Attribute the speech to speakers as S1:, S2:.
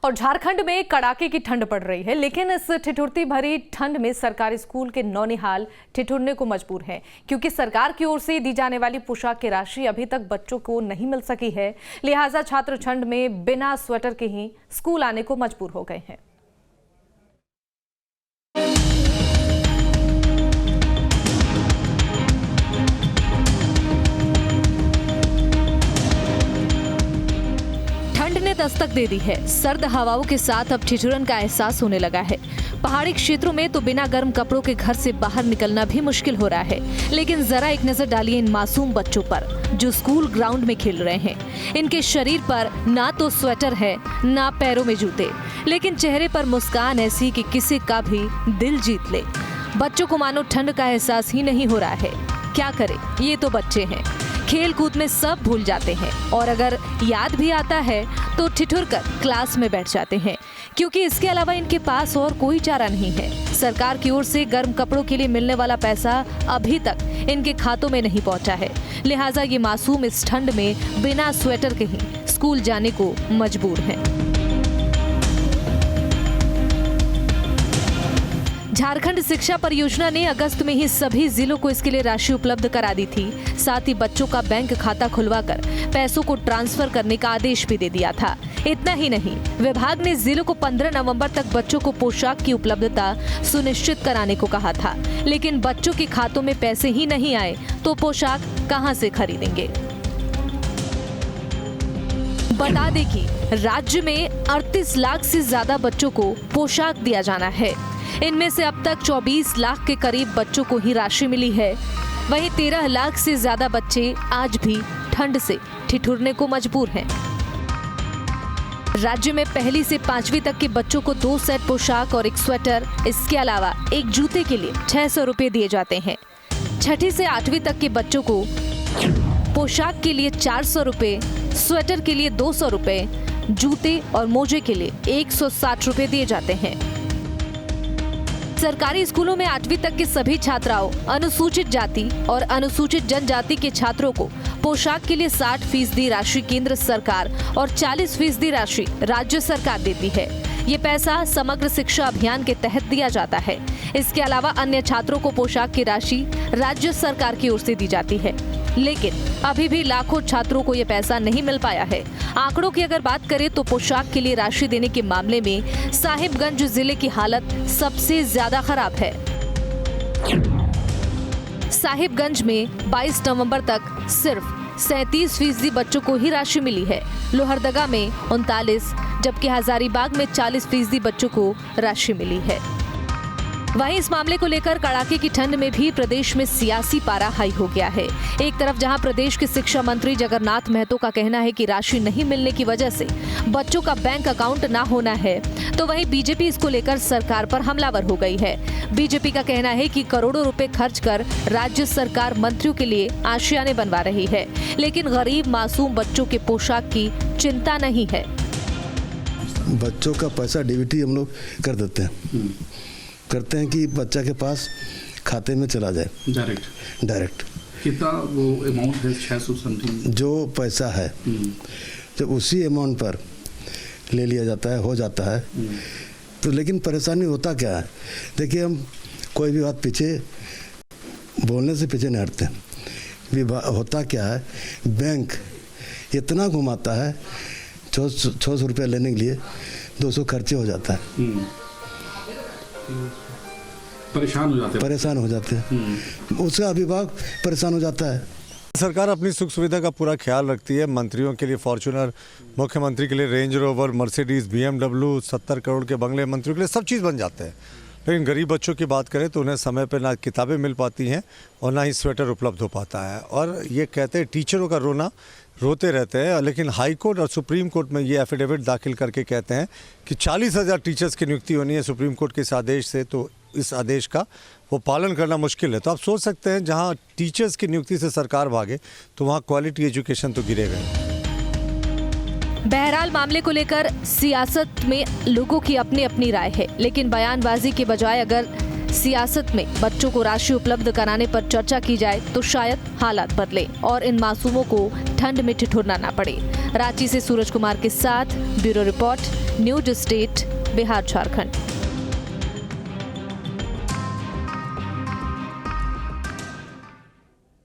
S1: और झारखंड में कड़ाके की ठंड पड़ रही है, लेकिन इस ठिठुरती भरी ठंड में सरकारी स्कूल के नौनिहाल ठिठुरने को मजबूर हैं, क्योंकि सरकार की ओर से दी जाने वाली पोशाक की राशि अभी तक बच्चों को नहीं मिल सकी है। लिहाजा छात्र ठंड में बिना स्वेटर के ही स्कूल आने को मजबूर हो गए हैं। ठंड ने दस्तक दे दी है। सर्द हवाओं के साथ अब ठिठुरन का एहसास होने लगा है। पहाड़ी क्षेत्रों में तो बिना गर्म कपड़ों के घर से बाहर निकलना भी मुश्किल हो रहा है। लेकिन जरा एक नजर डालिए इन मासूम बच्चों पर जो स्कूल ग्राउंड में खेल रहे हैं। इनके शरीर पर ना तो स्वेटर है, ना पैरों में जूते, लेकिन चेहरे पर मुस्कान ऐसी कि किसी का भी दिल जीत ले। बच्चों को मानो ठंड का एहसास ही नहीं हो रहा है। क्या करें, ये तो बच्चे हैं, खेल कूद में सब भूल जाते हैं, और अगर याद भी आता है तो ठिठुर कर क्लास में बैठ जाते हैं, क्योंकि इसके अलावा इनके पास और कोई चारा नहीं है। सरकार की ओर से गर्म कपड़ों के लिए मिलने वाला पैसा अभी तक इनके खातों में नहीं पहुंचा है। लिहाजा ये मासूम इस ठंड में बिना स्वेटर के ही स्कूल जाने को मजबूर हैं। झारखंड शिक्षा परियोजना ने अगस्त में ही सभी जिलों को इसके लिए राशि उपलब्ध करा दी थी। साथ ही बच्चों का बैंक खाता खुलवाकर पैसों को ट्रांसफर करने का आदेश भी दे दिया था। इतना ही नहीं, विभाग ने जिलों को 15 नवंबर तक बच्चों को पोशाक की उपलब्धता सुनिश्चित कराने को कहा था। लेकिन बच्चों के खातों में पैसे ही नहीं आए तो पोशाक कहां से खरीदेंगे। बता दें कि राज्य में 38 लाख से ज्यादा बच्चों को पोशाक दिया जाना है। इनमें से अब तक 24 लाख के करीब बच्चों को ही राशि मिली है। वहीं 13 लाख से ज्यादा बच्चे आज भी ठंड से ठिठुरने को मजबूर हैं। राज्य में पहली से 5वीं तक के बच्चों को 2 सेट पोशाक और 1 स्वेटर, इसके अलावा 1 जूते के लिए 600 रुपए दिए जाते हैं। 6ठी से 8वीं तक के बच्चों को पोशाक के लिए 400 रुपए, स्वेटर के लिए 200 रुपए, जूते और मोजे के लिए 160 रुपए दिए जाते हैं। सरकारी स्कूलों में 8वीं तक के सभी छात्राओं, अनुसूचित जाति और अनुसूचित जनजाति के छात्रों को पोशाक के लिए 60% राशि केंद्र सरकार और 40% राशि राज्य सरकार देती है। ये पैसा समग्र शिक्षा अभियान के तहत दिया जाता है। इसके अलावा अन्य छात्रों को पोशाक की राशि राज्य सरकार की ओर से दी जाती है, लेकिन अभी भी लाखों छात्रों को ये पैसा नहीं मिल पाया है। आंकड़ों की अगर बात करें तो पोशाक के लिए राशि देने के मामले में साहिबगंज जिले की हालत सबसे ज्यादा खराब है। साहिबगंज में 22 नवंबर तक सिर्फ 37% बच्चों को ही राशि मिली है। लोहरदगा में 39, जबकि हजारीबाग में 40% बच्चों को राशि मिली है। वहीं इस मामले को लेकर कड़ाके की ठंड में भी प्रदेश में सियासी पारा हाई हो गया है। एक तरफ जहां प्रदेश के शिक्षा मंत्री जगन्नाथ महतो का कहना है कि राशि नहीं मिलने की वजह से बच्चों का बैंक अकाउंट ना होना है, तो वहीं बीजेपी इसको लेकर सरकार पर हमलावर हो गई है। बीजेपी का कहना है कि करोड़ों रुपए खर्च कर राज्य सरकार मंत्रियों के लिए आशियाने बनवा रही है, लेकिन गरीब मासूम बच्चों के पोशाक की चिंता नहीं है।
S2: बच्चों का पैसा डीबीटी हम लोग कर देते हैं, करते हैं कि बच्चा के पास खाते में चला जाए डायरेक्ट।
S3: कितना वो अमाउंट है? 600 समथिंग
S2: जो पैसा है, जब उसी अमाउंट पर ले लिया जाता है, हो जाता है। तो लेकिन परेशानी होता क्या है, देखिए हम कोई भी बात पीछे बोलने से पीछे नहीं हटते। होता क्या है, बैंक इतना घुमाता है, 600 रुपया लेने के लिए 200 खर्चे हो जाता है। परेशान हो जाते हैं, उसका अभिभावक परेशान हो जाता है।
S4: सरकार अपनी सुख सुविधा का पूरा ख्याल रखती है। मंत्रियों के लिए फॉर्च्यूनर, मुख्यमंत्री के लिए range rover, Mercedes, BMW, 70 crore के बंगले मंत्रियों के लिए सब चीज़ बन जाते हैं। लेकिन गरीब बच्चों की बात करें तो उन्हें समय पर ना किताबें मिल पाती हैं और ना ही स्वेटर उपलब्ध हो पाता है। और ये कहते हैं टीचरों का रोना रोते रहते हैं, लेकिन हाई कोर्ट और सुप्रीम कोर्ट में ये एफिडेविट दाखिल करके कहते हैं कि 40,000 टीचर्स की नियुक्ति होनी है सुप्रीम कोर्ट के इस आदेश से, तो इस आदेश का वो पालन करना मुश्किल है। तो आप सोच सकते हैं जहां टीचर्स की नियुक्ति से सरकार भागे तो वहां क्वालिटी एजुकेशन तो गिरेगा।
S1: बहरहाल मामले को लेकर सियासत में लोगों की अपनी अपनी राय है, लेकिन बयानबाजी के बजाय अगर सियासत में बच्चों को राशि उपलब्ध कराने पर चर्चा की जाए तो शायद हालात बदले और इन मासूमों को ठंड में ठिठुरना ना पड़े। रांची से सूरज कुमार के साथ bureau report, news state, Bihar Jharkhand.